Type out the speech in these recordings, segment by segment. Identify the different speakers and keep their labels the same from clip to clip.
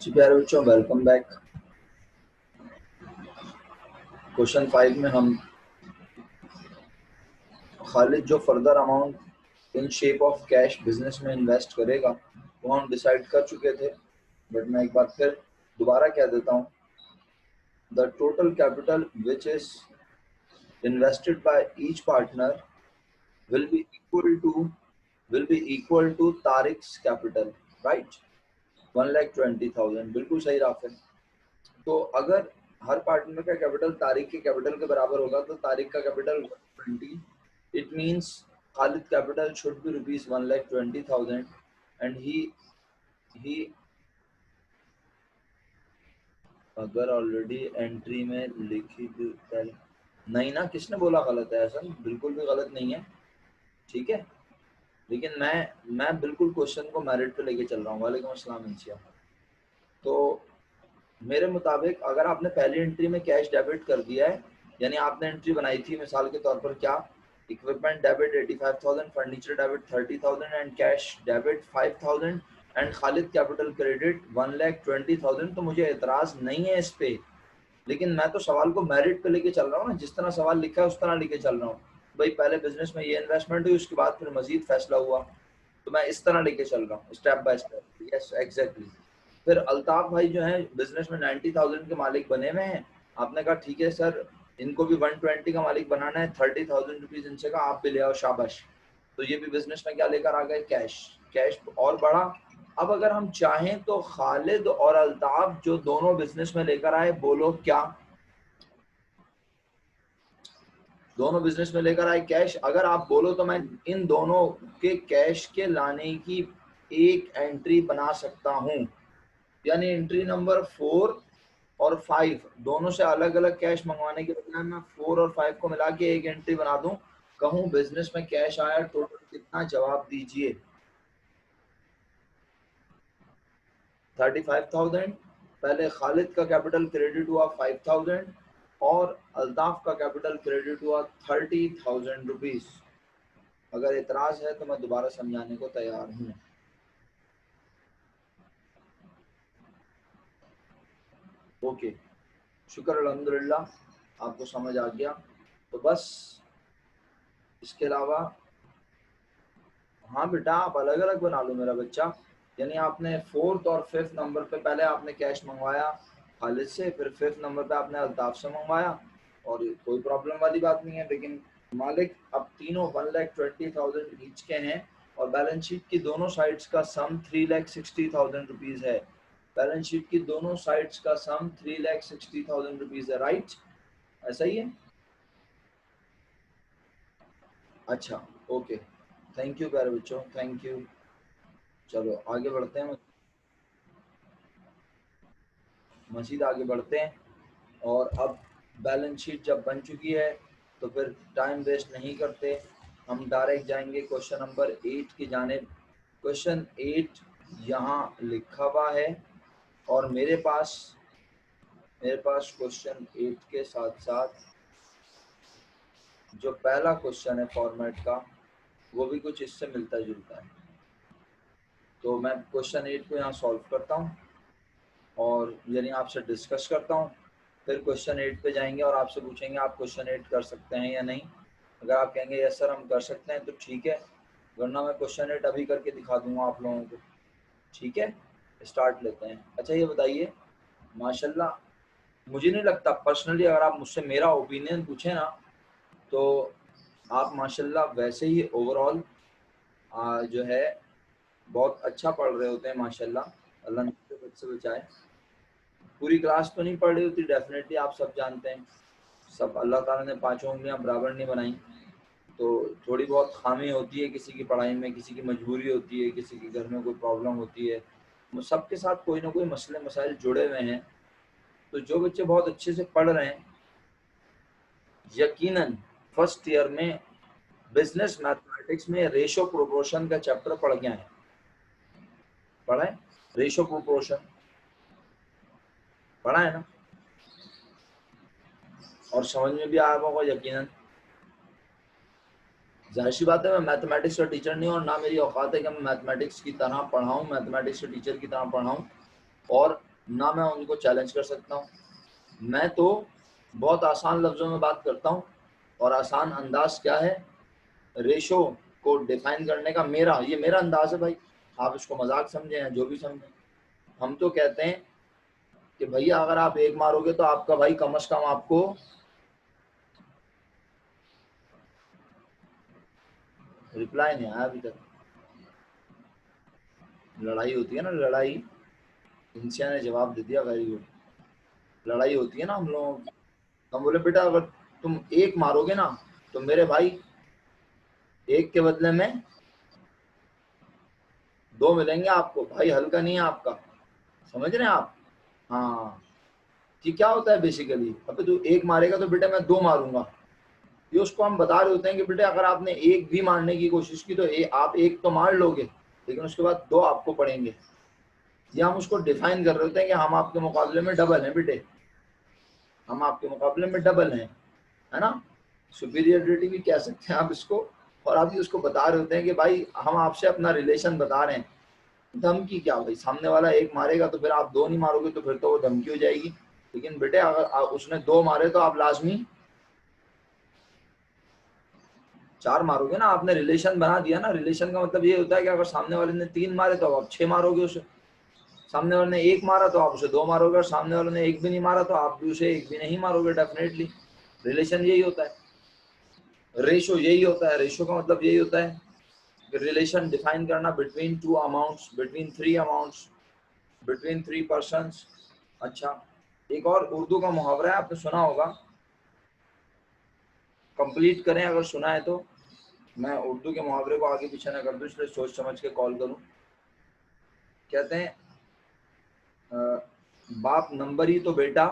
Speaker 1: जी प्यारे बच्चों, welcome back. Question 5 में हम खालिद जो further amount in shape of cash business में इन्वेस्ट करेगा वो हम डिसाइड कर चुके थे, बट मैं एक बार फिर दोबारा कह देता हूँ। The total capital which is invested by each partner will be equal to Tariq's capital, right. 1,20,000 बिल्कुल सही राफ है। तो अगर हर पार्टनर का कैपिटल तारिक के कैपिटल के बराबर होगा तो तारिक का capital 120, it means Khalid capital should be rupees 1,20,000 and ही अगर ऑलरेडी एंट्री में लिखी पहले नहीं ना, किसने बोला गलत है? ऐसा बिल्कुल भी गलत नहीं है, ठीक है। लेकिन मैं बिल्कुल क्वेश्चन को मेरिट पे लेके चल रहा हूँ। वालेकुम अस्सलाम इंसिया। तो मेरे मुताबिक अगर आपने पहली एंट्री में कैश डेबिट कर दिया है, यानी आपने एंट्री बनाई थी मिसाल के तौर पर क्या, equipment debit 85,000, furniture debit 30,000 and cash debit 5,000 and Khalid capital credit 1,20,000, तो मुझे एतराज नहीं है इस पे। लेकिन मैं तो सवाल को मेरिट पे लेके चल रहा हूँ ना, जिस तरह सवाल लिखा है उस तरह लेके चल रहा हूँ। भाई पहले बिजनेस में ये इन्वेस्टमेंट हुई, उसके बाद फिर मजीद फैसला हुआ, तो मैं इस तरह लेके चल रहा हूँ, step by step. Yes exactly. फिर अल्ताफ भाई जो है बिजनेस में 90,000 के मालिक बने हुए हैं। आपने कहा ठीक है सर, इनको भी 120 का मालिक बनाना है, 30,000 रुपीज इनसे कहा आप भी ले आओ, शाबाश। तो ये भी बिजनेस में क्या लेकर आ गए? कैश। कैश और बढ़ा। अब अगर हम चाहें तो खालिद और अल्ताफ जो दोनों बिजनेस में लेकर आए, बोलो क्या? दोनों बिजनेस में लेकर आए कैश। अगर आप बोलो तो मैं इन दोनों के कैश के लाने की एक एंट्री बना सकता हूं, यानी एंट्री नंबर 4 और 5 दोनों से अलग अलग कैश मंगवाने के बजाय मैं 4 और 5 को मिला के एक एंट्री बना दूं, कहूं बिजनेस में कैश आया टोटल कितना, जवाब दीजिए। 35,000। पहले खालिद का कैपिटल क्रेडिट हुआ 5,000 और अल्ताफ का कैपिटल क्रेडिट हुआ 30,000 रुपीज। अगर एतराज है तो मैं दोबारा समझाने को तैयार हूँ। ओके, शुक्र अल्हम्दुलिल्लाह आपको समझ आ गया। तो बस इसके अलावा, हाँ बेटा आप अलग अलग बना लो मेरा बच्चा। यानी आपने 4th और 5th नंबर पे पहले आपने कैश मंगवाया खालिद से, फिर 5th नंबर पे आपने अल्ताफ से मंगवाया, और कोई प्रॉब्लम वाली बात नहीं है। लेकिन मालिक अब तीनों 1,20,000 ईच के हैं और बैलेंस शीट की दोनों साइड्स का सम 3,60,000 रुपीज है। बैलेंस शीट की दोनों साइड्स का सम 3,60,000 रुपीज है, राइट? ऐसा ही है। अच्छा, ओके, थैंक यू प्यारे बच्चों, थैंक यू। चलो आगे बढ़ते हैं, मजीद आगे बढ़ते हैं। और अब बैलेंस शीट जब बन चुकी है तो फिर टाइम वेस्ट नहीं करते, हम डायरेक्ट जाएंगे क्वेश्चन नंबर 8 की जानिब। क्वेश्चन 8 यहाँ लिखा हुआ है और मेरे पास क्वेश्चन 8 के साथ साथ जो पहला क्वेश्चन है फॉर्मेट का, वो भी कुछ इससे मिलता जुलता है। तो मैं क्वेश्चन 8 को यहाँ सॉल्व करता हूँ और यानी आपसे डिस्कस करता हूँ। फिर क्वेश्चन 8 पे जाएंगे और आपसे पूछेंगे आप क्वेश्चन 8 कर सकते हैं या नहीं। अगर आप कहेंगे यस सर हम कर सकते हैं तो ठीक है, वरना मैं क्वेश्चन 8 अभी करके दिखा दूंगा आप लोगों को। ठीक है, स्टार्ट लेते हैं। अच्छा ये बताइए, माशाल्लाह मुझे नहीं लगता पर्सनली, अगर आप मुझसे मेरा ओपिनियन पूछे ना तो आप माशाल्लाह वैसे ही ओवरऑल जो है बहुत अच्छा पढ़ रहे होते हैं माशाल्लाह, अल्लाह से बचाए। पूरी क्लास तो नहीं पढ़ रही होती डेफिनेटली, आप सब जानते हैं। सब अल्लाह ताला ने पांचों उंगलियां बराबर नहीं बनाई, तो थोड़ी बहुत खामी होती है किसी की पढ़ाई में, किसी की मजबूरी होती है, किसी के घर में कोई प्रॉब्लम होती है, सबके साथ कोई ना कोई मसले मसाइल जुड़े हुए हैं। तो जो बच्चे बहुत अच्छे से पढ़ रहे हैं, यकीनन फर्स्ट ईयर में बिजनेस मैथमेटिक्स में रेशो प्रोपोर्शन का चैप्टर पढ़ गया है। पढ़ा है रेशो प्रोपोर्शन, पढ़ा है ना, और समझ में भी आया होगा यकीनन। जाहिर सी बात है मैं मैथमेटिक्स का टीचर नहीं हूँ और ना मेरी औकात है कि मैं मैथमेटिक्स की तरह पढ़ाऊँ, मैथमेटिक्स के टीचर की तरह पढ़ाऊँ। और ना मैं उनको चैलेंज कर सकता हूँ। मैं तो बहुत आसान लफ्ज़ों में बात करता हूँ, और आसान अंदाज क्या है, रेशो को डिफाइन करने का ये मेरा अंदाज है भाई। आप इसको मजाक समझें या जो भी समझें, हम तो कहते हैं कि भैया अगर आप एक मारोगे तो आपका भाई कम से कम आपको रिप्लाई नहीं आया अभी तक। लड़ाई होती है ना, लड़ाई, इंसिया ने जवाब दे दिया, वेरी गुड। लड़ाई होती है ना हम लोगों की, हम बोले बेटा अगर तुम एक मारोगे ना तो मेरे भाई एक के बदले में दो मिलेंगे आपको, भाई हल्का नहीं है आपका, समझ रहे हैं आप? हाँ, कि क्या होता है बेसिकली, अबे तू एक मारेगा तो बेटा मैं दो मारूंगा, ये उसको हम बता रहे होते हैं कि बेटे अगर आपने एक भी मारने की कोशिश की तो आप एक तो मार लोगे, लेकिन उसके बाद दो आपको पड़ेंगे। या हम उसको डिफाइन कर रहे होते हैं कि हम आपके मुकाबले में डबल हैं बेटे, हम आपके मुकाबले में डबल हैं, है ना? सुपीरियरिटी भी कह सकते हैं आप इसको। और आप भी उसको बता रहे होते हैं कि भाई हम आपसे अपना रिलेशन बता रहे हैं। धमकी क्या भाई, सामने वाला एक मारेगा तो फिर आप दो नहीं मारोगे तो फिर तो वो धमकी हो जाएगी। लेकिन बेटे अगर उसने दो मारे तो आप लाजमी चार मारोगे ना, आपने रिलेशन बना दिया ना। रिलेशन का मतलब ये होता है कि अगर सामने वाले ने तीन मारे तो आप छह मारोगे उसे, सामने वाले ने एक मारा तो आप उसे दो मारोगे, और सामने वाले ने एक भी नहीं मारा तो आप भी उसे एक भी नहीं मारोगे डेफिनेटली। रिलेशन यही होता है, रेशो यही होता है। रेशो का मतलब यही होता है रिलेशन डिफाइन करना between two amounts, between three amounts, between three persons. अच्छा, एक और उर्दू का मुहावरा है, आपने सुना होगा, कंप्लीट करें अगर सुना है तो। मैं उर्दू के मुहावरे को आगे पीछे ना कर दूं, इसलिए सोच समझ के कॉल करूं। कहते हैं बाप नंबर ही तो बेटा,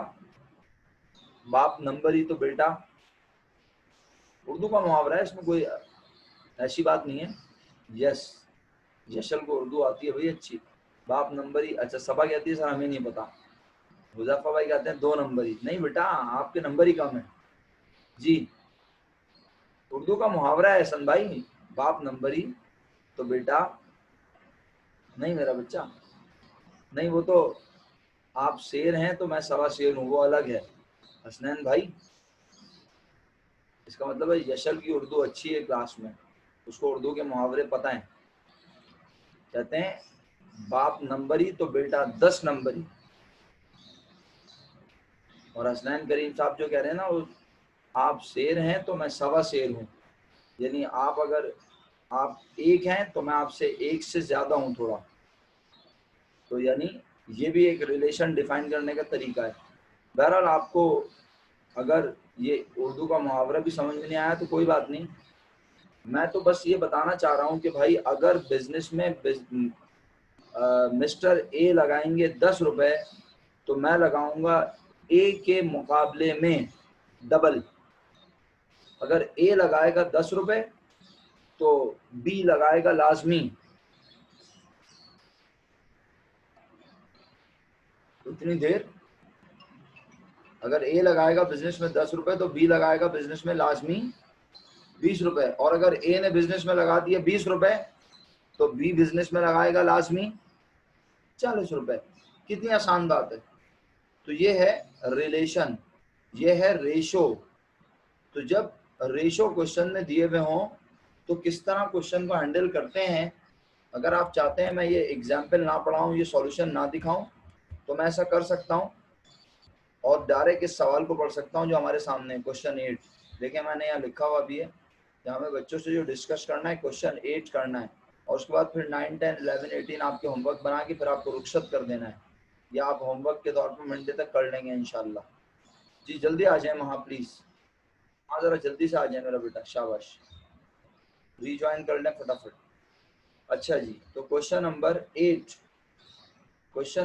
Speaker 1: बाप नंबर ही तो बेटा। उर्दू का मुहावरा है, इसमें कोई ऐसी बात नहीं है। यस, यशल को उर्दू आती है भाई अच्छी। बाप नंबर ही, अच्छा सबा कहती है सर हमें नहीं पता। हुजैफा भाई कहते हैं दो नंबर ही, नहीं बेटा आपके नंबर ही कम है जी। उर्दू का मुहावरा है हसन भाई, बाप नंबर ही तो बेटा, नहीं मेरा बच्चा, नहीं वो तो आप शेर हैं तो मैं सवा शेर हूँ, वो अलग है हसनैन भाई। इसका मतलब है यशल की उर्दू अच्छी है क्लास में, उसको उर्दू के मुहावरे पता है। कहते हैं बाप नंबरी तो बेटा 10 नंबरी। और हसनैन करीम साहब जो कह रहे हैं ना, वो आप शेर हैं तो मैं सवा शेर हूँ, यानी आप अगर आप एक हैं तो मैं आपसे एक से ज्यादा हूँ थोड़ा। तो यानी ये भी एक रिलेशन डिफाइन करने का तरीका है। बहरहाल आपको अगर ये उर्दू का मुहावरा भी समझ में नहीं आया तो कोई बात नहीं, मैं तो बस ये बताना चाह रहा हूँ कि भाई अगर बिजनेस में मिस्टर ए लगाएंगे 10 रुपए तो मैं लगाऊंगा ए के मुकाबले में डबल। अगर ए लगाएगा 10 रुपए तो बी लगाएगा लाजमी उतनी देर। अगर ए लगाएगा बिजनेस में 10 रुपए तो बी लगाएगा बिजनेस में लाजमी 20 रुपए। और अगर ए ने बिजनेस में लगा दिए 20 रुपए तो बी बिजनेस में लगाएगा लाजमी 40 रुपए। कितनी आसान बात है। तो ये है रिलेशन, ये है रेशो। तो जब रेशो क्वेश्चन में दिए हुए हों तो किस तरह क्वेश्चन को हैंडल करते हैं, अगर आप चाहते हैं मैं ये एग्जाम्पल ना पढ़ाऊं, ये सॉल्यूशन ना दिखाऊं, तो मैं ऐसा कर सकता हूं और डायरेक्ट इस सवाल को पढ़ सकता हूं जो हमारे सामने क्वेश्चन 8। देखिए मैंने यहाँ लिखा हुआ भी है कि हमें बच्चों से जो डिस्कस करना है क्वेश्चन 8 करना है, और उसके बाद फिर 9, 10, 11, 18 आपके होमवर्क बना के फिर आपको रुखसत कर देना है, या आप होमवर्क के तौर पर मंडे तक कर लेंगे इंशाल्लाह। जी जल्दी आ जाए वहाँ प्लीज़, हाँ ज़रा जल्दी से आ जाए मेरा बेटा, शाबाश, रीज्वाइन कर लें फटाफट। अच्छा जी, तो क्वेश्चन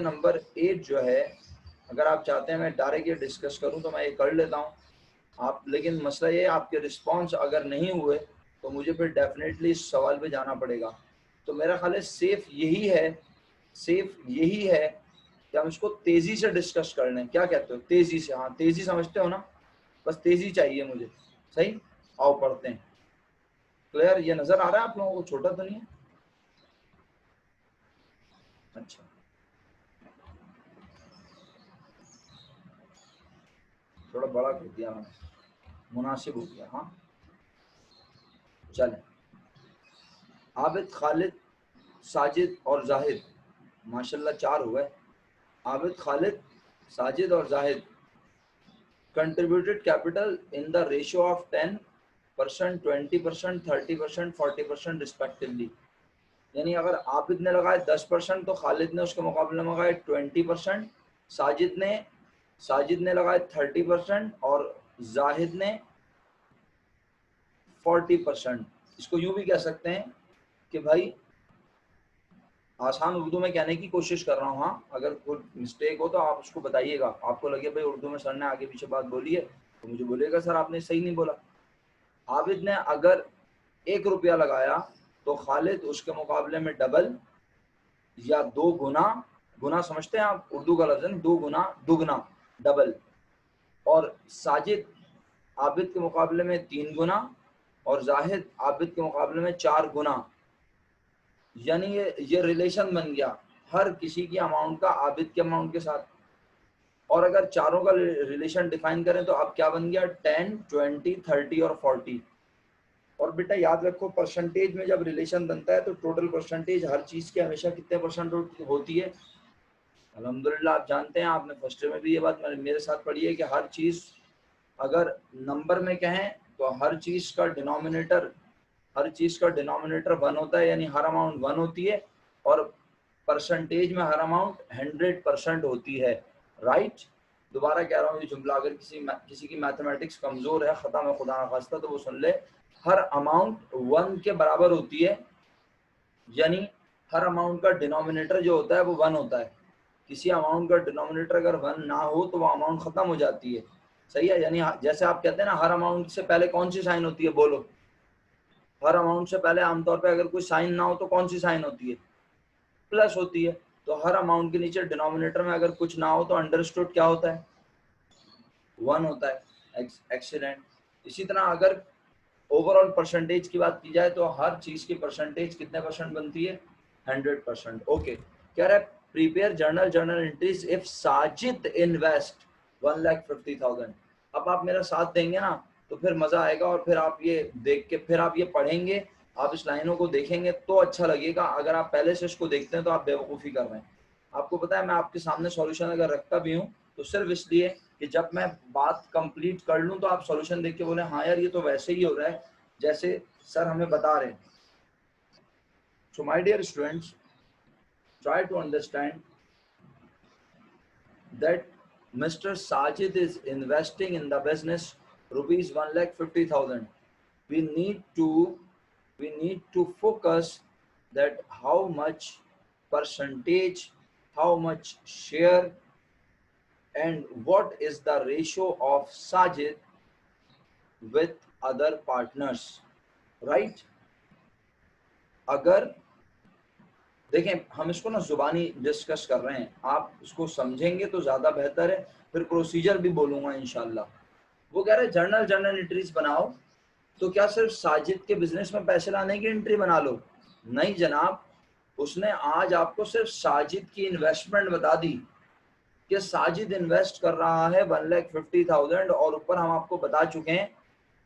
Speaker 1: नंबर 8 जो है, अगर आप चाहते हैं मैं डायरेक्ट ये डिस्कस करूं तो मैं ये कर लेता हूं आप, लेकिन मसला ये आपके रिस्पॉन्स अगर नहीं हुए तो मुझे फिर डेफिनेटली इस सवाल पे जाना पड़ेगा। तो मेरा ख्याल है सेफ यही है, सेफ यही है कि हम इसको तेज़ी से डिस्कस कर लें। क्या कहते हो, तेज़ी से? हाँ तेज़ी समझते हो ना, बस तेज़ी चाहिए मुझे, सही। आओ पढ़ते हैं। क्लियर, ये नज़र आ रहा है आप लोगों को, छोटा तो नहीं है? अच्छा थोड़ा बड़ा कर दिया मैंने, मुनासिब हो गया। हाँ चलें, आबिद, खालिद, साजिद और जाहिद, माशाल्लाह 4 हो गए। आबिद, खालिद, साजिद और Zahid contributed capital in the ratio of 10%, 20%, 30%, 40% respectively। यानी अगर आबिद ने लगाए 10% तो खालिद ने उसके मुकाबले में लगाए 20%, साजिद ने लगाए 30% और जाहिद ने 40%। इसको यूं भी कह सकते हैं कि भाई, आसान उर्दू में कहने की कोशिश कर रहा हूँ। हाँ, अगर कोई मिस्टेक हो तो आप उसको बताइएगा। आपको लगे भाई उर्दू में सर ने आगे पीछे बात बोली है तो मुझे बोलिएगा सर आपने सही नहीं बोला। आबिद ने अगर 1 रुपया लगाया तो खालिद उसके मुकाबले में डबल या 2 गुना, गुना समझते हैं आप, उर्दू का लफ्ज़ है 2 गुना, दुगना, डबल। और साजिद आबिद के मुकाबले में 3 गुना और जाहिद आबिद के मुकाबले में 4 गुना। यानी ये रिलेशन बन गया हर किसी की अमाउंट का आबिद के अमाउंट के साथ। और अगर चारों का रिलेशन डिफाइन करें तो अब क्या बन गया, 10, 20, 30 और 40। और बेटा याद रखो, परसेंटेज में जब रिलेशन बनता है तो टोटल परसेंटेज हर चीज की हमेशा कितने परसेंट होती है। अल्हम्दुलिल्लाह आप जानते हैं, आपने फर्स्ट ईयर में भी ये बात मेरे साथ पढ़ी है कि हर चीज अगर नंबर में कहें तो हर चीज का डिनोमिनेटर 1 होता है, यानी हर अमाउंट 1 होती है और परसेंटेज में हर अमाउंट 100% होती है। राइट, दोबारा कह रहा हूँ ये जुमला, अगर किसी की मैथमेटिक्स कमजोर है, खता में खुदा ना खास्ता, तो वो सुन ले, हर अमाउंट 1 के बराबर होती है, यानी हर अमाउंट का डिनोमिनेटर जो होता है वो 1 होता है। किसी अमाउंट का डिनोमिनेटर अगर 1 ना हो तो वो अमाउंट खत्म हो जाती है। सही है, यानी जैसे आप कहते हैं ना, हर अमाउंट से पहले कौन सी साइन होती है, बोलो। हर अमाउंट से पहले आमतौर पे अगर कोई साइन ना हो तो कौन सी साइन होती है, प्लस होती है। तो हर अमाउंट के नीचे डिनोमिनेटर में अगर कुछ ना हो तो अंडरस्टूड क्या होता है, 1 होता है। एक्सीलेंट। इसी तरह अगर ओवरऑल परसेंटेज की बात की जाए तो हर चीज की परसेंटेज कितने परसेंट बनती है, 100%। ओके, कह रहा है prepare journal entries if Sajid invest 1,50,000। अब आप मेरा साथ देंगे ना तो फिर मजा आएगा, और फिर आप ये देख के फिर आप ये पढ़ेंगे, आप इस लाइनों को देखेंगे तो अच्छा लगेगा। अगर आप पहले से इसको देखते हैं तो आप बेवकूफ़ी कर रहे हैं। आपको पता है मैं आपके सामने सॉल्यूशन अगर रखता भी हूँ तो सिर्फ इसलिए कि जब मैं बात कंप्लीट कर लूँ तो आप सॉल्यूशन देख के बोले हाँ यार ये तो वैसे ही हो रहा है जैसे सर हमें बता रहे हैं। So my dear students, try to understand that Mr. Sajid is investing in the business rupees 1,50,000. We need to focus that how much percentage, how much share, and what is the ratio of Sajid with other partners, right? अगर देखें हम इसको ना जुबानी discuss कर रहे हैं, आप इसको समझेंगे तो ज्यादा बेहतर है, फिर प्रोसीजर भी बोलूंगा इंशाल्लाह। वो कह रहे जर्नल एंट्रीज बनाओ, तो क्या सिर्फ साजिद के बिजनेस में पैसे लाने की एंट्री बना लो? नहीं जनाब, उसने आज आपको सिर्फ साजिद की इन्वेस्टमेंट बता दी कि साजिद इन्वेस्ट कर रहा है 1,50,000, और ऊपर हम आपको बता चुके हैं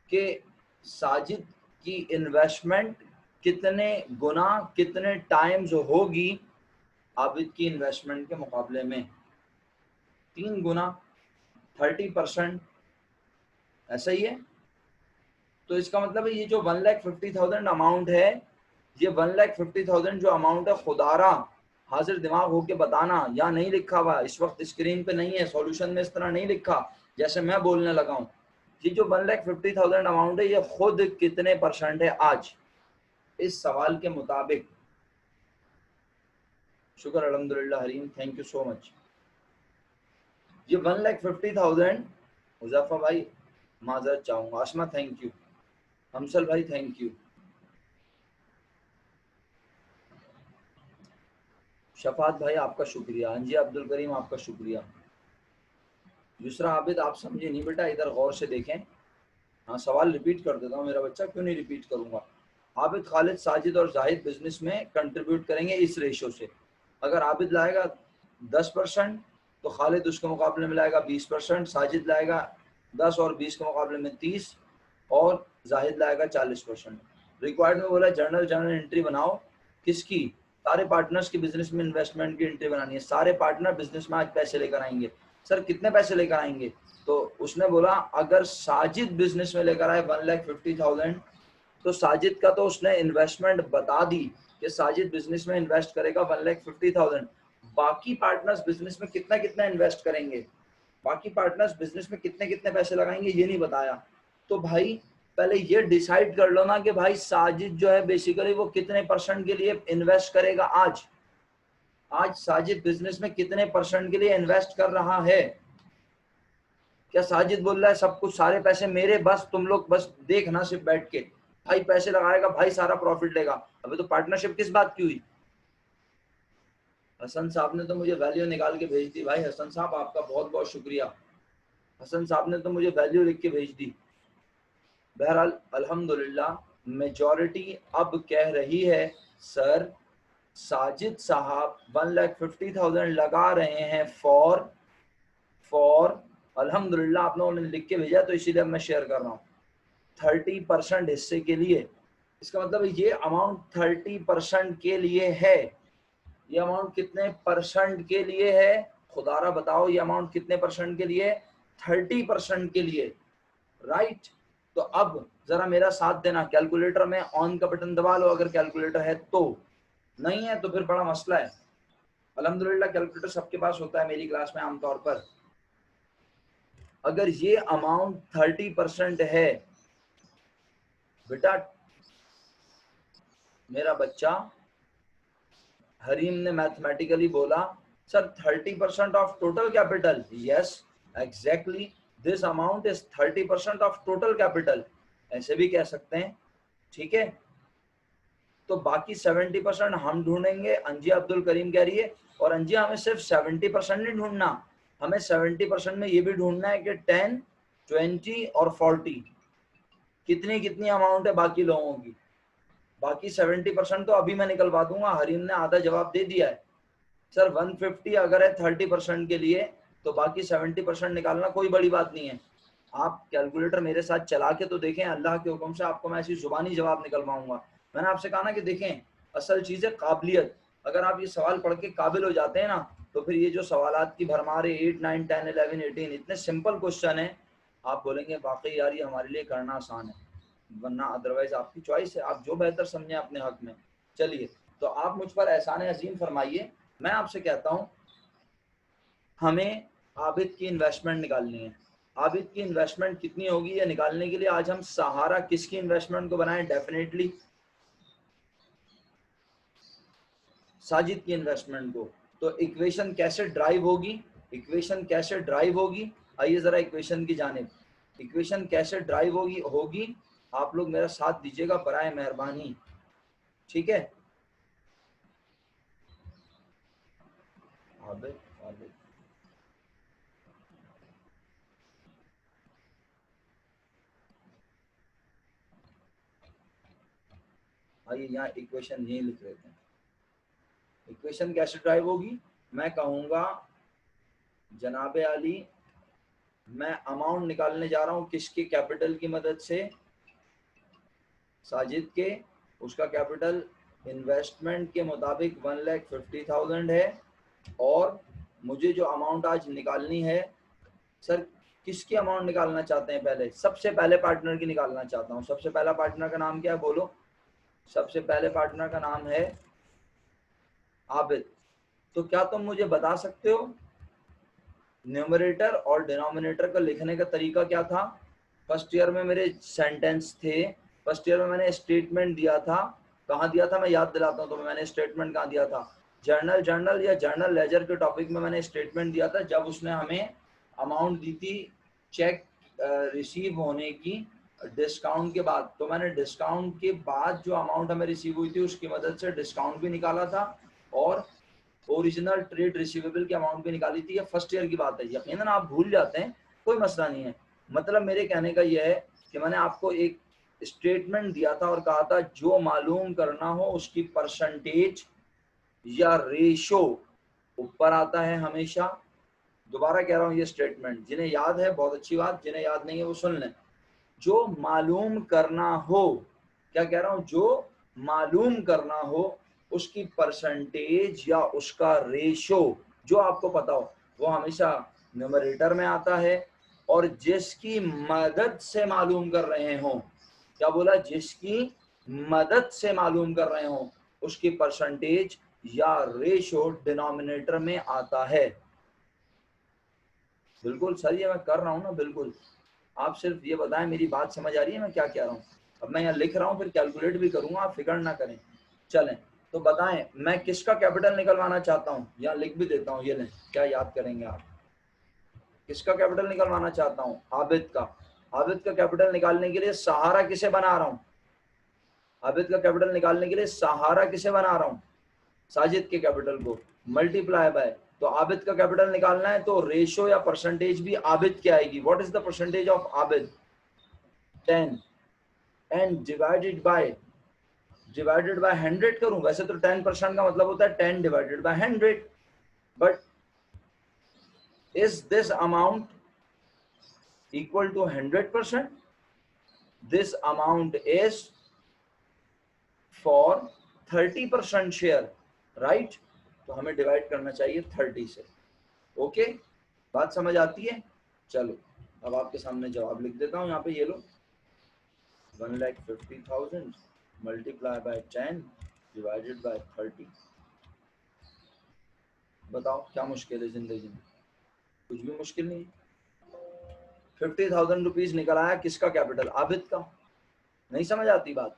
Speaker 1: कि साजिद की इन्वेस्टमेंट कितने गुना, कितने टाइम्स होगी आबिद की इन्वेस्टमेंट के मुकाबले में, 3 गुना, 30%, ऐसा ही है। तो इसका मतलब है ये जो 1,50,000 अमाउंट है, ये 1,50,000 जो अमाउंट है, खुदारा हाजिर दिमाग होके बताना, या नहीं लिखा हुआ इस वक्त स्क्रीन पे नहीं है, सॉल्यूशन में इस तरह नहीं लिखा जैसे मैं बोलने लगा हूँ। ये जो 1,50,000 अमाउंट है ये खुद कितने परसेंट है आज इस सवाल के मुताबिक? शुक्र अल्हम्दुलिल्लाह Hareem, thank you so much. ये 1,50,000, मुजफ्फर भाई माजरत चाहूंगा, आसमा थैंक यू, हमसल भाई थैंक यू, शफात भाई आपका शुक्रिया, हाँ जी अब्दुल करीम आपका शुक्रिया। दूसरा आबिद आप समझे नहीं बेटा, इधर गौर से देखें। हाँ सवाल रिपीट कर देता हूँ मेरा बच्चा, क्यों नहीं रिपीट करूंगा। आबिद, खालिद, साजिद और जाहिद बिजनेस में कंट्रीब्यूट करेंगे इस रेशो से। अगर आबिद लाएगा 10% तो खालिद उसके मुकाबले में लाएगा 20%, साजिद लाएगा 10 और 20 के मुकाबले में 30, और जाहिद लाएगा 40%। रिक्वायर्ड में बोला जर्नल एंट्री बनाओ, किसकी? सारे पार्टनर्स की बिजनेस में इन्वेस्टमेंट की एंट्री बनानी है। सारे पार्टनर बिजनेस में आज पैसे लेकर आएंगे। सर कितने पैसे लेकर आएंगे? तो उसने बोला अगर साजिद बिजनेस में लेकर आए 1,50,000, तो साजिद का तो उसने इन्वेस्टमेंट बता दी कि साजिद बिजनेस में इन्वेस्ट करेगा 1,50,000। बाकी पार्टनर्स बिजनेस में कितना कितना इन्वेस्ट करेंगे, बाकी पार्टनर्स बिजनेस में कितने कितने पैसे लगाएंगे, ये नहीं बताया। तो भाई पहले ये डिसाइड कर लो ना कि भाई साजिद जो है बेसिकली वो कितने परसेंट के लिए इन्वेस्ट करेगा। आज साजिद बिजनेस में कितने परसेंट के लिए इन्वेस्ट कर रहा है? क्या साजिद बोल रहा है सब कुछ सारे पैसे मेरे, बस तुम लोग बस देखना सिर्फ बैठ के, भाई पैसे लगाएगा भाई सारा प्रॉफिट लेगा? अबे तो पार्टनरशिप किस बात की हुई? हसन साहब ने तो मुझे वैल्यू निकाल के भेज दी। भाई हसन साहब आपका बहुत बहुत शुक्रिया। हसन साहब ने तो मुझे वैल्यू लिख के भेज दी। बहरहाल अल्हम्दुलिल्लाह मेजॉरिटी अब कह रही है सर साजिद साहब 1,50,000 लगा रहे हैं फॉर अल्हम्दुलिल्लाह आप लोगों ने लिख के भेजा तो इसीलिए मैं शेयर कर रहा हूँ 30% हिस्से के लिए। इसका मतलब ये अमाउंट 30% के लिए है। ये अमाउंट कितने परसेंट के लिए है? खुदारा बताओ ये अमाउंट कितने परसेंट के लिए? 30% के लिए, राइट। तो अब जरा मेरा साथ देना, कैलकुलेटर में ऑन का बटन दबा लो अगर कैलकुलेटर है तो, नहीं है तो फिर बड़ा मसला है। अल्हम्दुलिल्लाह कैलकुलेटर सबके पास होता है मेरी क्लास में आमतौर पर। अगर ये अमाउंट 30% है बेटा, मेरा बच्चा हरीम ने मैथमेटिकली बोला sir 30% of total capital. Yes exactly, this amount is 30% of total capital, ऐसे भी कह सकते हैं, ठीक है। तो बाकी 70% हम ढूंढेंगे, अंजिया अब्दुल करीम कह रही है। और अंजिया हमें सिर्फ 70% नहीं ढूंढना, हमें 70% में ये भी ढूंढना है कि 10, 20 और 40 कितनी कितनी अमाउंट है बाकी लोगों की। बाकी 70% तो अभी मैं निकलवा दूंगा, हरीम ने आधा जवाब दे दिया है। सर 150 अगर है 30% के लिए तो बाकी 70% निकालना कोई बड़ी बात नहीं है। आप कैलकुलेटर मेरे साथ चला के तो देखें, अल्लाह के हुक्म से आपको मैं ऐसी जुबानी जवाब निकलवाऊंगा। मैंने आपसे कहा ना कि देखें असल चीज़ है काबिलियत। अगर आप ये सवाल पढ़ के काबिल हो जाते हैं ना तो फिर ये जो सवालात की भरमार है 8, 9, 10, 11, 18 इतने सिंपल क्वेश्चन है, आप बोलेंगे वाकई यार ये हमारे लिए करना आसान है। वरना अदरवाइज आपकी चॉइस है, आप जो बेहतर समझें अपने हक में। चलिए तो आप मुझ पर एहसान अजीम फरमाइए, मैं आपसे कहता हूँ हमें आबिद की इन्वेस्टमेंट निकालनी है। आबिद की इन्वेस्टमेंट कितनी होगी ये निकालने के लिए आज हम सहारा किसकी इन्वेस्टमेंट को बनाएं? डेफिनेटली साजिद की इन्वेस्टमेंट को। तो इक्वेशन कैसे ड्राइव होगी? इक्वेशन कैसे ड्राइव होगी? आइए जरा इक्वेशन की जानिब। इक्वेशन कैसे ड्राइव होगी आप लोग मेरा साथ दीजिएगा बराए मेहरबानी, ठीक है। आबिद आबिद आइए यहाँ इक्वेशन यही लिख लेते हैं। इक्वेशन कैसे ड्राइव होगी? मैं कहूँगा जनाबे आली मैं अमाउंट निकालने जा रहा हूँ किसके कैपिटल की मदद से? साजिद के। उसका कैपिटल इन्वेस्टमेंट के मुताबिक 1,50,000 है। और मुझे जो अमाउंट आज निकालनी है, सर किसकी अमाउंट निकालना चाहते हैं? पहले सबसे पहले पार्टनर की निकालना चाहता हूँ। सबसे पहला पार्टनर का नाम क्या है बोलो? सबसे पहले पार्टनर का नाम है आबिद। तो क्या तुम मुझे बता सकते हो न्यूमरेटर और डिनोमिनेटर का लिखने का तरीका क्या था? फर्स्ट ईयर में मेरे सेंटेंस थे, फर्स्ट ईयर में मैंने स्टेटमेंट दिया था। कहाँ दिया था मैं याद दिलाता हूँ तो मैंने स्टेटमेंट कहाँ दिया था? जर्नल या जर्नल लेजर के टॉपिक में मैंने स्टेटमेंट दिया था जब उसने हमें अमाउंट दी थी चेक रिसीव होने की डिस्काउंट के बाद। तो मैंने डिस्काउंट के बाद जो अमाउंट हमें रिसीव हुई थी उसकी मदद से डिस्काउंट भी निकाला था और ओरिजिनल ट्रेड रिसीवेबल की अमाउंट भी निकाली थी। ये फर्स्ट ईयर की बात है, यकीनन आप भूल जाते हैं, कोई मसला नहीं है। मतलब मेरे कहने का यह है कि मैंने आपको एक स्टेटमेंट दिया था और कहा था जो मालूम करना हो उसकी परसेंटेज या रेशो ऊपर आता है हमेशा, दोबारा कह रहा हूँ ये स्टेटमेंट, जिन्हें याद है बहुत अच्छी बात, जिन्हें याद नहीं है वो सुन लें। जो मालूम करना हो, क्या कह रहा हूं, जो मालूम करना हो उसकी परसेंटेज या उसका रेशो जो आपको पता हो वो हमेशा न्यूमरेटर में आता है, और जिसकी मदद से मालूम कर रहे हो, क्या बोला, जिसकी मदद से मालूम कर रहे हो उसकी परसेंटेज या रेशो डिनोमिनेटर में आता है। बिल्कुल सही है, मैं कर रहा हूं ना, बिल्कुल। आप सिर्फ ये बताएं मेरी बात समझ आ रही है मैं क्या कह रहा हूँ। अब मैं यहाँ लिख रहा हूँ फिर कैलकुलेट भी करूंगा, आप फिक्र ना करें। चलें, तो बताएं मैं किसका कैपिटल निकलवाना चाहता हूँ, यहाँ लिख भी देता हूँ, ये लें, क्या याद करेंगे आप। किसका कैपिटल निकलवाना चाहता हूँ, आबिद का। आबिद का कैपिटल निकालने के लिए सहारा किसे बना रहा हूँ, आबिद का कैपिटल निकालने के लिए सहारा किसे बना रहा हूँ, साजिद के कैपिटल को, मल्टीप्लाई बाय। तो आबिद का कैपिटल निकालना है तो रेशो या परसेंटेज भी आबिद की आएगी। What is the percentage of Abid, 10, and divided by 100 करूं। वैसे तो 10% का मतलब होता है 10 divided by 100, but is this amount equal to 100%? This amount is for 30% share, right. तो हमें डिवाइड करना चाहिए 30 से। ओके, बात समझ आती है। चलो अब आपके सामने जवाब लिख देता हूं यहाँ पे, ये लो, 1,50,000 मल्टीप्लाई बाय 10 डिवाइडेड बाय 30। बताओ क्या मुश्किल है जिंदगी में, कुछ भी मुश्किल नहीं। 50,000 रुपीज निकल आया, किसका कैपिटल, आबिद का। नहीं समझ आती बात,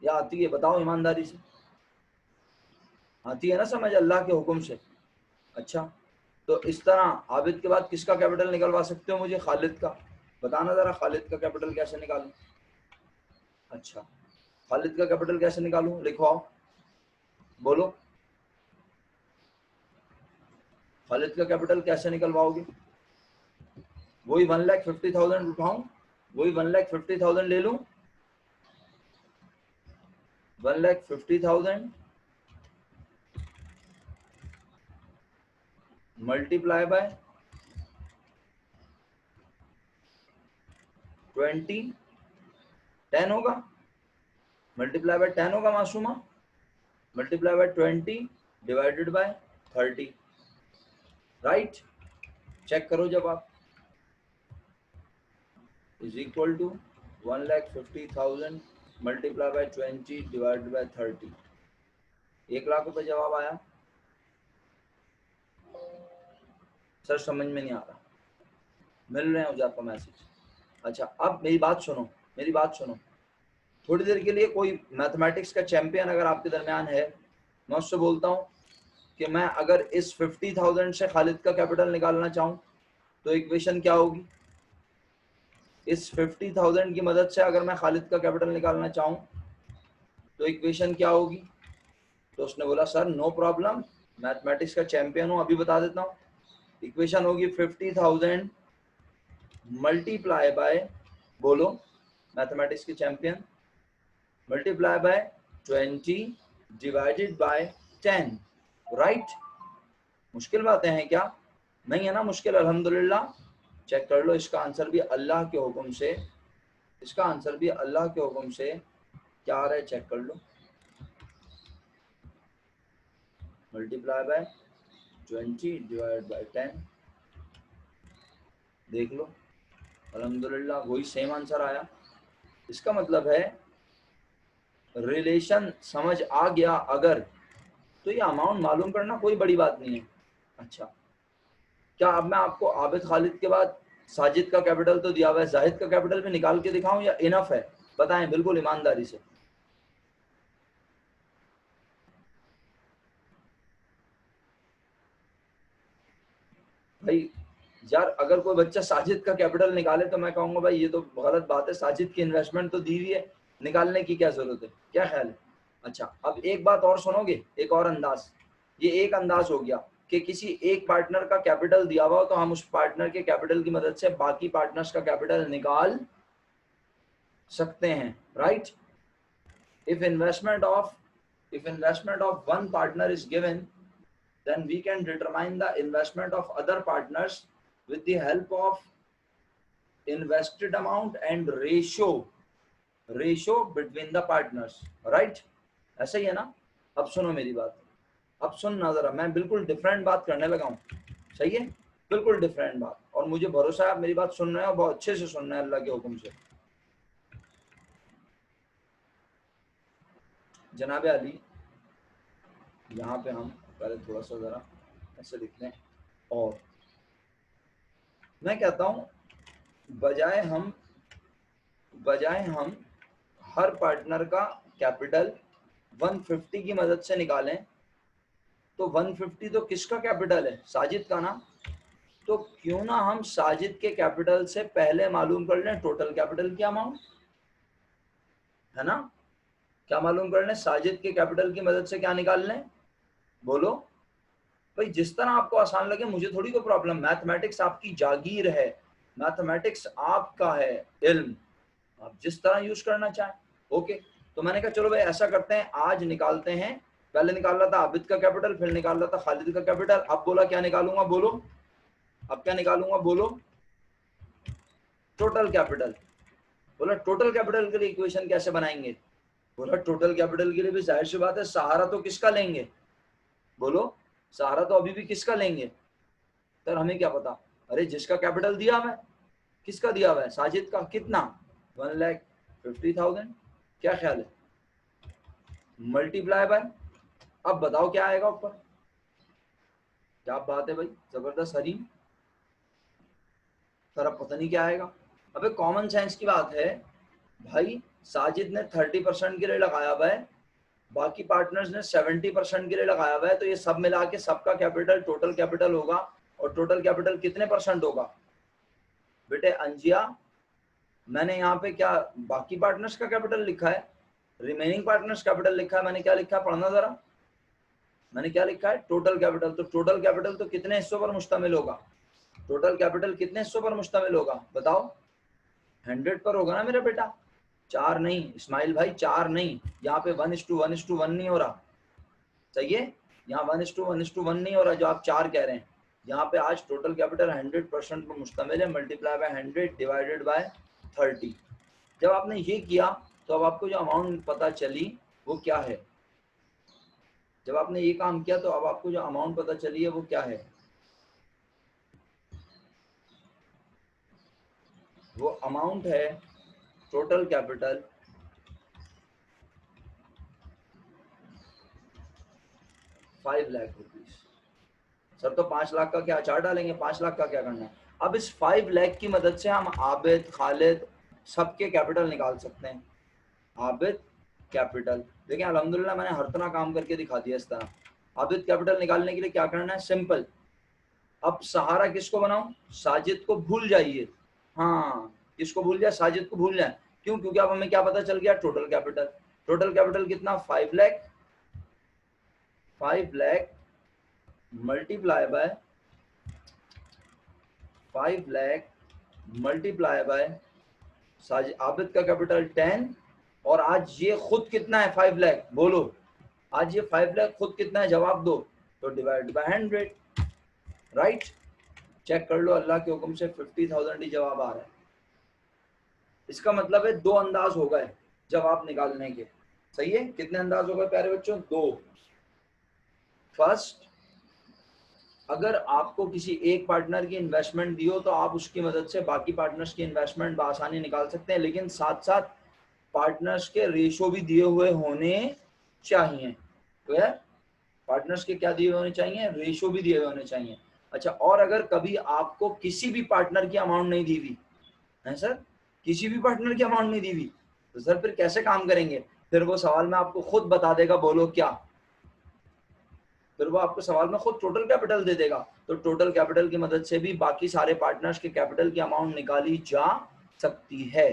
Speaker 1: या आती है, बताओ ईमानदारी से, आती है ना समझ अल्लाह के हुक्म से। अच्छा, तो इस तरह आबिद के बाद किसका कैपिटल निकलवा सकते हो मुझे, खालिद का। बताना जरा खालिद का कैपिटल कैसे निकालूं। अच्छा, खालिद का कैपिटल कैसे निकालूं, लिखवाओ, बोलो, खालिद का कैपिटल कैसे निकलवाओगे। वही 1,50,000 उठाऊं, वही 1,50,000 ले लूं, 1,50,000 मल्टीप्लाई बाय 20, 10 होगा, मल्टीप्लाई बाय 10 होगा Masooma, multiply by 20 divided by 30, right. Check करो जब आप, is equal to 1,50,000 multiply by 20 divided by 30, 1 lakh रुपए जवाब आया। सर समझ में नहीं आ रहा, मिल रहे हैं उजाफा का मैसेज। अच्छा अब मेरी बात सुनो, मेरी बात सुनो, थोड़ी देर के लिए कोई मैथमेटिक्स का चैंपियन अगर आपके दरमियान है, मैं उससे बोलता हूँ कि मैं अगर इस 50,000 से खालिद का कैपिटल निकालना चाहूँ तो इक्वेशन क्या होगी। इस 50,000 की मदद से अगर मैं खालिद का कैपिटल निकालना चाहूँ तो इक्वेशन क्या होगी। तो उसने बोला सर नो प्रॉब्लम, मैथमेटिक्स का चैंपियन हूँ, अभी बता देता हूँ। इक्वेशन होगी 50,000 मल्टीप्लाई बाय, बोलो मैथमेटिक्स के champion, multiply by 20 divided bye 10, right. मुश्किल बातें हैं क्या, नहीं है ना मुश्किल, अल्हम्दुलिल्लाह। चेक कर लो, इसका आंसर भी अल्लाह के हुक्म से, इसका आंसर भी अल्लाह के हुक्म से क्या आ रहा है, चेक कर लो, मल्टीप्लाई बाय 20 डिवाइड बाय 10, देख लो अल्हम्दुलिल्लाह वही सेम आंसर आया। इसका मतलब है रिलेशन समझ आ गया अगर, तो ये अमाउंट मालूम करना कोई बड़ी बात नहीं है। अच्छा, क्या अब मैं आपको आबिद खालिद के बाद साजिद का कैपिटल तो दिया हुआ है, जाहिद का कैपिटल भी निकाल के दिखाऊं या इनफ है, बताएं बिल्कुल ईमानदारी से। भाई यार अगर कोई बच्चा साजिद का कैपिटल निकाले तो मैं कहूंगा भाई ये तो गलत बात है, साजिद की इन्वेस्टमेंट तो दी हुई है, निकालने की क्या जरूरत है, क्या ख्याल है। अच्छा अब एक बात और सुनोगे, एक और अंदाज, ये एक अंदाज हो गया कि किसी एक पार्टनर का कैपिटल दिया हुआ हो तो हम उस पार्टनर के कैपिटल की मदद से बाकी पार्टनर्स का कैपिटल निकाल सकते हैं, right. if investment of if investment of one partner is given then we can determine the investment of other partners with the help of invested amount and ratio between the partners, right? ऐसा ही है ना? अब सुनो मेरी बात, अब सुनना जरा, मैं बिल्कुल डिफरेंट बात करने लगा हूँ, सही है? बिल्कुल डिफरेंट बात, और मुझे भरोसा है आप मेरी बात सुन रहे हैं और बहुत अच्छे से सुन रहे हैं अल्लाह के हुक्म से। जनाब अली, यहाँ पे हम पहले थोड़ा सा जरा ऐसे लिखते हैं, और मैं कहता हूँ बजाय हम हर पार्टनर का कैपिटल 150 की मदद से निकालें, तो 150 तो किसका कैपिटल है? साजिद का ना। तो क्यों ना हम साजिद के कैपिटल से पहले मालूम कर लें टोटल कैपिटल की अमाउंट, है ना? क्या मालूम कर लें? साजिद के कैपिटल की मदद से क्या निकाल लें? बोलो भाई, जिस तरह आपको आसान लगे, मुझे थोड़ी कोई प्रॉब्लम। मैथमेटिक्स आपकी जागीर है, मैथमेटिक्स आपका है इल्म, आप जिस तरह यूज करना चाहें। ओके, तो मैंने कहा चलो भाई ऐसा करते हैं, आज निकालते हैं। पहले निकाल रहा था आबिद का कैपिटल, फिर निकाल रहा था खालिद का कैपिटल। अब बोला क्या निकालूंगा? बोलो अब क्या निकालूंगा? बोलो टोटल कैपिटल। बोला टोटल कैपिटल के लिए इक्वेशन कैसे बनाएंगे? बोला टोटल कैपिटल के लिए भी जाहिर सी बात है, सहारा तो किसका लेंगे? बोलो सहारा तो अभी भी किसका लेंगे? सर हमें क्या पता? अरे जिसका कैपिटल दिया हुआ है। किसका दिया हुआ है? साजिद का। कितना? 1,50,000। क्या ख्याल है? मल्टीप्लाई बाय, अब बताओ क्या आएगा ऊपर? क्या बात है भाई, जबरदस्त हरीम। सर अब पता नहीं क्या आएगा। अबे कॉमन सेंस की बात है भाई, साजिद ने 30% के लिए लगाया हुआ है, बाकी पार्टनर्स ने 70% के लिए लगाया हुआ है, तो ये सब मिला के सबका कैपिटल टोटल कैपिटल होगा। और टोटल कैपिटल कितने परसेंट होगा? बेटे अंजिया, मैंने यहाँ पे क्या बाकी पार्टनर्स का कैपिटल लिखा है? रिमेनिंग पार्टनर्स कैपिटल लिखा है। मैंने क्या लिखा है? पढ़ना जरा, मैंने क्या लिखा है? Total capital. तो टोटल कैपिटल तो कितने हिस्सों पर मुश्तमिल होगा? टोटल कैपिटल कितने हिस्सों पर मुश्तमिल होगा? बताओ। 100 पर होगा ना मेरा बेटा, 4 नहीं इस्माइल भाई, 4 नहीं। यहाँ पे 1:1:1 नहीं हो रहा, सही है? यहाँ 1:1:1 नहीं हो रहा जो आप 4 कह रहे हैं। यहाँ पे आज टोटल कैपिटल 100% पर मुश्तमिल है, मल्टीप्लाई बाय 100 डिवाइडेड बाय 30। जब आपने ये किया तो अब आपको जो अमाउंट पता चली वो क्या है? जब आपने ये काम किया तो अब आपको जो अमाउंट पता चली है वो क्या है? वो अमाउंट है total capital 5 lakh rupees. Sir तो 5 लाख का क्या अचार डालेंगे? 5 लाख का क्या करना है? अब इस 5 लाख की मदद से हम आबिद खालिद सबके कैपिटल निकाल सकते हैं। आबिद कैपिटल, देखिए अल्हम्दुलिल्लाह मैंने हर तरह काम करके दिखा दिया इस तरह। आबिद कैपिटल निकालने के लिए क्या करना है? सिंपल। अब सहारा किसको बनाऊं? साजिद को भूल जाइए। हाँ, किसको भूल जाए? साजिद को भूल जाए। क्यों? क्योंकि अब हमें क्या पता चल गया? Total capital. टोटल कैपिटल कितना? 5 lakh. 5 lakh multiply by 5 lakh multiply by Abid का कैपिटल 10, और आज ये खुद कितना है? 5 लाख। बोलो आज ये 5 लाख खुद कितना है? जवाब दो। तो डिवाइड बाय 100, राइट? चेक कर लो, अल्लाह के हुक्म से 50,000 ही जवाब आ रहा है। इसका मतलब है 2 अंदाज हो गए जवाब निकालने के, सही है? कितने अंदाज हो गए प्यारे बच्चों? 2। फर्स्ट, अगर आपको किसी एक पार्टनर की इन्वेस्टमेंट दी हो तो आप उसकी मदद से बाकी पार्टनर्स की इन्वेस्टमेंट बआसानी निकाल सकते हैं, लेकिन साथ साथ पार्टनर्स के रेशो भी दिए हुए होने चाहिए। तो यार पार्टनर्स के क्या दिए होने चाहिए? रेशो भी दिए हुए होने चाहिए। अच्छा, और अगर कभी आपको किसी भी पार्टनर की अमाउंट नहीं दी हुई है, सर किसी भी पार्टनर की अमाउंट नहीं दी हुई, तो सर फिर कैसे काम करेंगे? फिर वो सवाल में आपको खुद बता देगा। बोलो क्या? फिर वो आपको सवाल में खुद टोटल कैपिटल दे देगा। तो टोटल कैपिटल की मदद से भी बाकी सारे पार्टनर्स के कैपिटल की अमाउंट निकाली जा सकती है।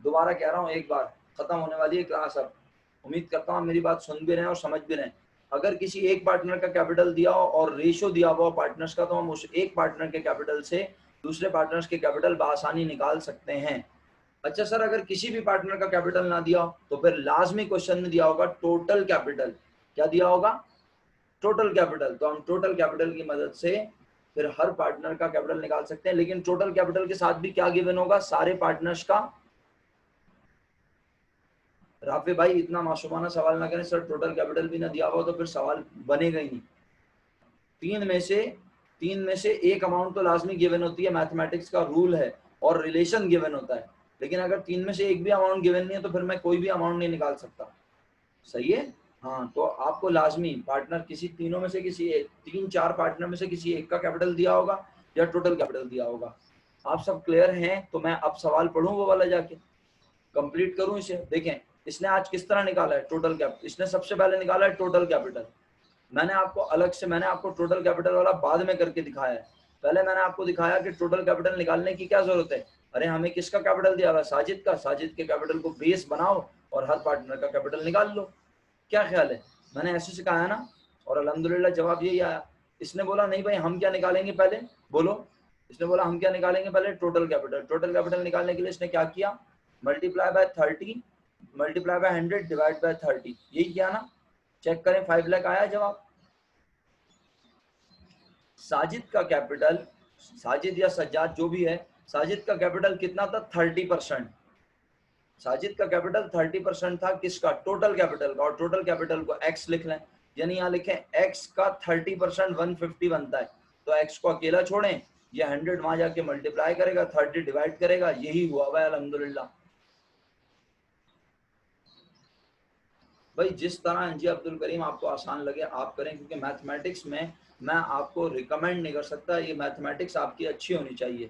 Speaker 1: दोबारा कह रहा हूँ, एक बार, खत्म होने वाली है क्लास अब। उम्मीद करता हूँ मेरी बात सुन भी रहे हैं और समझ भी रहे हैं। अगर किसी एक पार्टनर का कैपिटल दिया हो और रेशो दिया हुआ पार्टनर्स का, तो हम उस एक पार्टनर के कैपिटल से दूसरे पार्टनर्स के कैपिटल बआसानी निकाल सकते हैं। अच्छा सर, अगर किसी भी पार्टनर का कैपिटल ना दिया हो तो फिर लाजमी क्वेश्चन में दिया होगा टोटल कैपिटल। क्या दिया होगा? टोटल कैपिटल, तो हम टोटल कैपिटल की मदद से फिर हर पार्टनर का कैपिटल निकाल सकते हैं। लेकिन टोटल कैपिटल के साथ भी क्या गिवन होगा, सारे पार्टनर्स का। राफे भाई इतना मासूमाना सवाल ना करें सर, टोटल कैपिटल भी ना दिया हुआ तो फिर सवाल बनेगा ही नहीं। तीन में से एक अमाउंट तो लाजमी गिवन होती है, मैथमेटिक्स का रूल है, और रिलेशन गिवन होता है। लेकिन अगर तीन में से एक भी अमाउंट गिवन नहीं है तो फिर मैं कोई भी अमाउंट नहीं निकाल सकता। सही है। हाँ, तो आपको लाजमी पार्टनर किसी तीनों में से किसी एक, तीन चार पार्टनर में से किसी एक का कैपिटल दिया होगा या टोटल कैपिटल दिया होगा। आप सब क्लियर हैं? तो मैं अब सवाल पढ़ूं वो वाला जाके कंप्लीट करूं इसे। देखें इसने आज किस तरह निकाला है टोटल कैपिटल। इसने सबसे पहले निकाला है टोटल कैपिटल। मैंने आपको अलग से, मैंने आपको टोटल कैपिटल वाला बाद में करके दिखाया है। पहले मैंने आपको दिखाया कि टोटल कैपिटल निकालने की क्या जरूरत है। अरे हमें किसका कैपिटल दिया हुआ है, साजिद का। साजिद के कैपिटल को बेस बनाओ और हर पार्टनर का कैपिटल निकाल लो। क्या ख्याल है? मैंने ऐसे सिखाया ना, और अल्हम्दुलिल्लाह जवाब यही आया। इसने बोला नहीं भाई हम क्या निकालेंगे पहले, बोलो। इसने बोला हम क्या निकालेंगे पहले, टोटल कैपिटल। टोटल कैपिटल निकालने के लिए इसने क्या किया, multiply by 30, multiply by 100, divide by 30, यही किया ना। चेक करें 5 लाख आया जवाब। साजिद का कैपिटल, साजिद या सज्जाद जो भी है, साजिद का कैपिटल कितना था, 30%। साजिद का कैपिटल 30% था, किसका, टोटल कैपिटल का। और टोटल कैपिटल को x लिख लें, यानी यहाँ लिखें x का 30% 150 बनता है। तो x को अकेला छोड़ें, ये 100 वहां जाके मल्टीप्लाई करेगा, 30 डिवाइड करेगा, यही हुआ भाई अल्हम्दुलिल्लाह। भाई जिस तरह एनजी अब्दुल करीम आपको आसान लगे आप करें, क्योंकि मैथमेटिक्स में मैं आपको रिकमेंड नहीं कर सकता। ये मैथमेटिक्स आपकी अच्छी होनी चाहिए,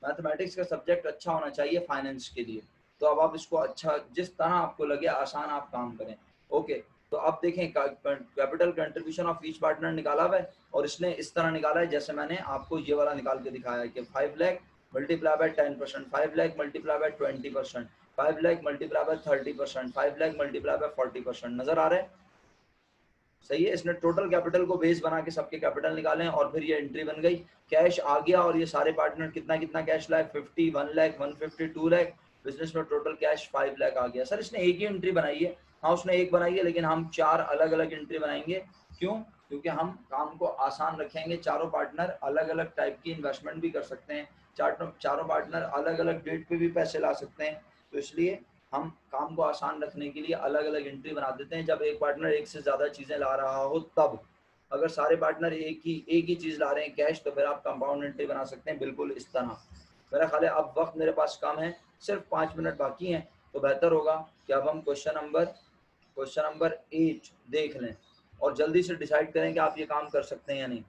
Speaker 1: मैथमेटिक्स का सब्जेक्ट अच्छा होना चाहिए फाइनेंस के लिए। तो अब आप इसको अच्छा, जिस तरह आपको लगे आसान आप काम करें। ओके, तो अब देखें capital contribution of each partner निकाला हुआ है, और इसने इस तरह निकाला है जैसे मैंने आपको ये वाला निकाल के दिखाया है कि 5 lakh multiply by 10%, 5 lakh multiply by 20%, 5 lakh multiply by 30%, 5 lakh multiply by 40%। नजर आ रहा है? सही है। इसने टोटल कैपिटल को बेस बना के सबके कैपिटल निकाले और फिर ये एंट्री बन गई। कैश आ गया, और ये सारे पार्टनर कितना कितना कैश लाए, 50, 1 लाख, 150, 2 लाख। बिजनेस में टोटल कैश 5 लाख आ गया। सर इसने एक ही एंट्री बनाई है। हाँ उसने एक बनाई है, लेकिन हम 4 अलग अलग एंट्री बनाएंगे। क्यों? क्योंकि हम काम को आसान रखेंगे। चारों पार्टनर अलग अलग टाइप की इन्वेस्टमेंट भी कर सकते हैं, चारों पार्टनर अलग अलग डेट पे भी पैसे ला सकते हैं। तो इसलिए हम काम को आसान रखने के लिए अलग अलग एंट्री बना देते हैं। जब एक पार्टनर एक से ज़्यादा चीज़ें ला रहा हो तब। अगर सारे पार्टनर एक ही चीज़ ला रहे हैं, कैश, तो फिर आप कंपाउंड एंट्री बना सकते हैं बिल्कुल इस तरह। मेरा ख्याल है अब वक्त मेरे पास कम है, सिर्फ 5 मिनट बाकी हैं, तो बेहतर होगा कि अब हम क्वेश्चन नंबर 8 देख लें और जल्दी से डिसाइड करें कि आप ये काम कर सकते हैं या नहीं।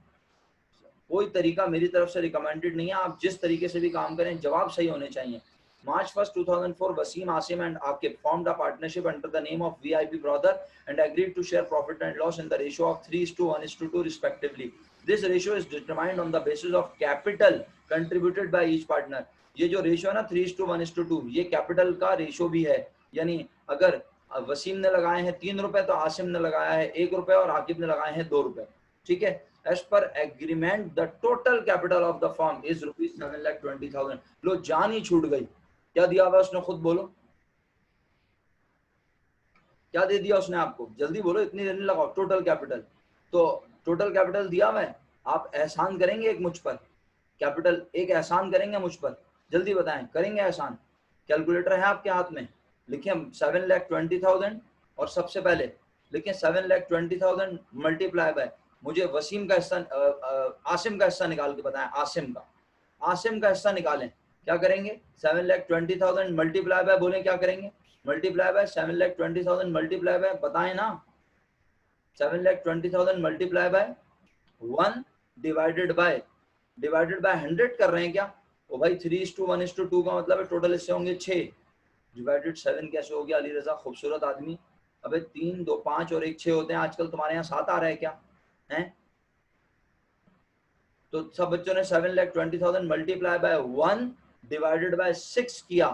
Speaker 1: कोई तरीका मेरी तरफ से रिकमेंडेड नहीं है, आप जिस तरीके से भी काम करें जवाब सही होने चाहिए। March 1st, 2004, Wasim, Asim and Akib formed a partnership under the name of VIP Brother and agreed to share profit and loss in the ratio of 3:1:2 respectively. This ratio is determined on the basis of capital contributed by each partner. ये जो ratio है ना 3:1:2, ये capital का ratio भी है। यानी अगर वसीम ने लगाए हैं 3 रुपए तो आसिम ने लगाया है 1 रुपए और आकिब ने लगाए हैं 2 रुपए। ठीक है। As per agreement, the total capital of the firm is ₹7,20,000. लो जान ही छूट गई। क्या दिया हुआ उसने, खुद बोलो क्या दे दिया उसने आपको, जल्दी बोलो, इतनी देर नहीं लगाओ। टोटल कैपिटल, तो टोटल कैपिटल दिया हुआ है। आप एहसान करेंगे एक मुझ पर, कैपिटल एक एहसान करेंगे मुझ पर, जल्दी बताएं, करेंगे एहसान? कैलकुलेटर है आपके हाथ में, लिखिए 7,20,000 और सबसे पहले लिखिए 7,20,000 मल्टीप्लाई बाय, मुझे वसीम का हिस्सा, आसिम का हिस्सा निकाल के बताएं। आसिम का हिस्सा निकालें। क्या करेंगे, 7,20,000 मल्टीप्लाई बाय, बोलें क्या करेंगे, मल्टीप्लाई बाय 7,20,000 मल्टीप्लाई बाय, बताएं ना। 7,20,000 मल्टीप्लाई बाय 1 डिवाइडेड बाय 100 कर रहे हैं क्या? ओ भाई 3:1:2 का मतलब है टोटल हिस्से होंगे 6, डिवाइडेड 7 कैसे हो गया अली रजा, खूबसूरत आदमी। अबे 3, 2, 5 और 1 6 होते हैं। आजकल तुम्हारे यहाँ 7 आ रहा है क्या है? तो सब बच्चों ने 7,20,000 मल्टीप्लाई बाय 1 डिवाइडेड बाय 6 किया।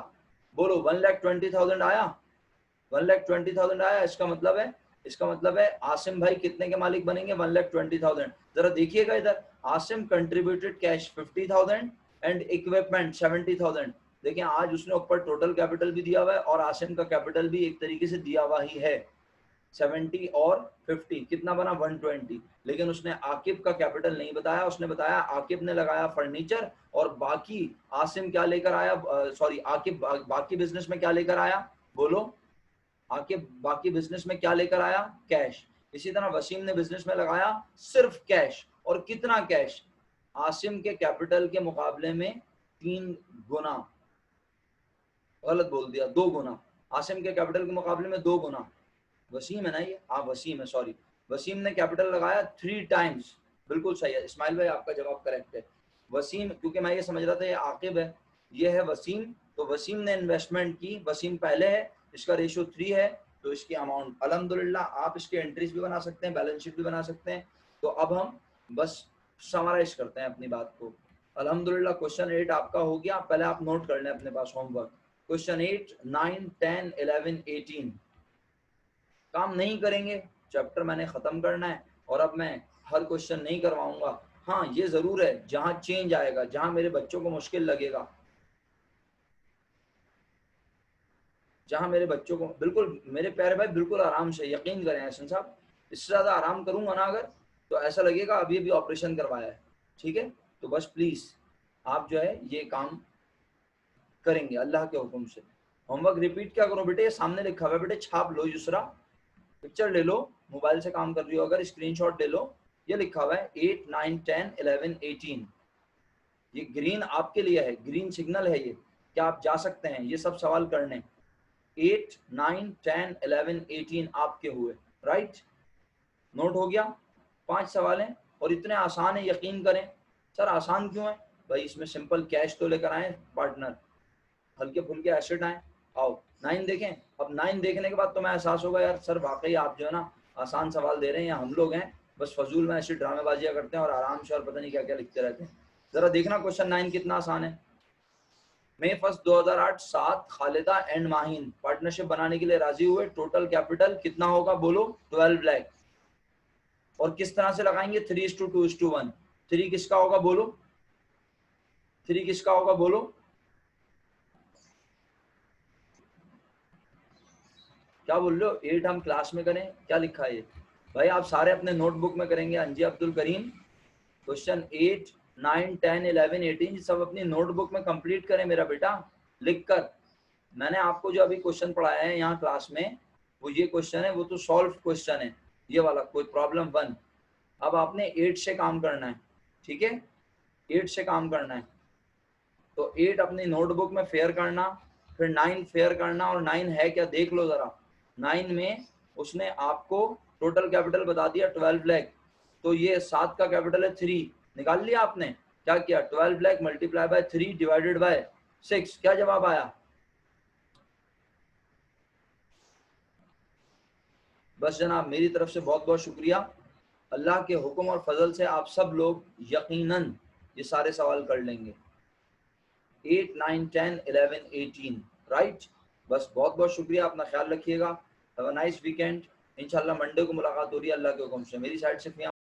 Speaker 1: बोलो 1,20,000 आया, 1,20,000 आया। इसका मतलब है आसिम भाई कितने के मालिक बनेंगे, 1,20,000। जरा देखिएगा इधर, Asim contributed cash 50,000 and equipment 70,000। देखिए आज उसने ऊपर टोटल कैपिटल भी दिया हुआ है और आसिम का कैपिटल भी एक तरीके से दिया हुआ ही है। 70 और 50 कितना बना 120। लेकिन उसने आकिब का कैपिटल नहीं बताया, उसने बताया आकिब ने लगाया फर्नीचर और बाकी आसिम क्या लेकर आया, सॉरी आकिब बाकी बिजनेस में क्या लेकर आया, बोलो आकिब बाकी बिजनेस में क्या लेकर आया, कैश। इसी तरह वसीम ने बिजनेस में लगाया सिर्फ कैश, और कितना कैश, आसिम के कैपिटल के मुकाबले में 3 गुना, गलत बोल दिया 2 गुना, आसिम के कैपिटल के मुकाबले में 2 गुना। वसीम है ना ये, हाँ वसीम है, सॉरी वसीम ने कैपिटल लगाया 3 टाइम्स, बिल्कुल सही है इस्माइल भाई, आपका जवाब करेक्ट है। वसीम, क्योंकि मैं ये समझ रहा था ये आकिब है, ये है वसीम, तो वसीम ने इन्वेस्टमेंट की, वसीम पहले है, इसका रेशियो 3 है, तो इसकी अमाउंट अल्हम्दुलिल्लाह, आप इसके एंट्रीज भी बना सकते हैं, बैलेंस शीट भी बना सकते हैं। तो अब हम बस समराइज करते हैं अपनी बात को। अल्हम्दुलिल्लाह क्वेश्चन 8 आपका हो गया, पहले आप नोट कर लें अपने पास होमवर्क। क्वेश्चन 8, 9, 10, 11, 18 काम नहीं करेंगे, चैप्टर मैंने खत्म करना है, और अब मैं हर क्वेश्चन नहीं करवाऊंगा। हाँ ये जरूर है, जहां चेंज आएगा, जहां मेरे बच्चों को मुश्किल लगेगा, जहां मेरे बच्चों को, बिल्कुल मेरे प्यारे भाई बिल्कुल आराम से, यकीन करें एहसन साहब, इससे ज्यादा आराम करूंगा ना अगर, तो ऐसा लगेगा अभी अभी ऑपरेशन करवाया है। ठीक है, तो बस प्लीज आप जो है ये काम करेंगे अल्लाह के हुक्म से। होमवर्क रिपीट क्या करो बेटे, सामने लिखा हुआ है बेटे, छाप लो युसरा, पिक्चर ले लो, मोबाइल से काम कर रही हो अगर स्क्रीनशॉट ले लो, ये लिखा हुआ है 8, 9, 10, 11, 18, ये ग्रीन आपके लिए है, ग्रीन सिग्नल है ये, क्या आप जा सकते हैं ये सब सवाल करने। 8, 9, 10, 11, 18 आपके हुए, राइट, नोट हो गया। 5 सवाल हैं और इतने आसान है, यकीन करें। सर आसान क्यों है भाई, इसमें सिंपल कैश तो लेकर आए पार्टनर, हल्के फुल्के एसेट आए। आओ 9 देखें, अब 9 देखने के बाद तो मैं एहसास होगा यार सर वाकई आप जो है ना आसान सवाल दे रहे हैं, या हम लोग हैं बस फजूल में ऐसी ड्रामेबाजियां करते हैं और आराम से और पता नहीं क्या क्या लिखते रहते हैं। जरा देखना क्वेश्चन 9 कितना आसान है। मई 1 2008 7 खालिदा एंड माहिन पार्टनरशिप बनाने के लिए राजी हुए, टोटल कैपिटल कितना होगा बोलो, 12 लाख। और किस तरह से लगाएंगे, 3:2:1। 3 किसका होगा बोलो, 3 किसका होगा बोलो, क्या बोल रहे हो, 8 हम क्लास में करें, क्या लिखा है ये भाई, आप सारे अपने नोटबुक में करेंगे। अंजी अब्दुल करीम, क्वेश्चन 8, 9, 10, 11, 18 सब अपनी नोटबुक में कंप्लीट करें मेरा बेटा, लिखकर। मैंने आपको जो अभी क्वेश्चन पढ़ाया है यहाँ क्लास में, वो ये क्वेश्चन है, वो तो सॉल्व क्वेश्चन है ये वाला, कोई प्रॉब्लम 1। अब आपने 8 से काम करना है, ठीक है, 8 से काम करना है, तो 8 अपनी नोटबुक में फेयर करना, फिर 9 फेयर करना, और 9 है क्या देख लो जरा। 9 में उसने आपको टोटल कैपिटल बता दिया 12 लाख, तो ये 7 का कैपिटल है 3, निकाल लिया आपने, क्या किया 12 lakh multiply by 3 divided by 6, क्या जवाब आया। बस जनाब मेरी तरफ से बहुत बहुत शुक्रिया, अल्लाह के हुक्म और फजल से आप सब लोग यकीनन ये सारे सवाल कर लेंगे। 8, 9, 10, 11, 18 राइट। बस बहुत बहुत शुक्रिया, अपना ख्याल रखिएगा, हैव अ नाइस वीकेंड। इंशाल्लाह मंडे को मुलाकात हो रही है अल्लाह के हुक्म से। मेरी साइड से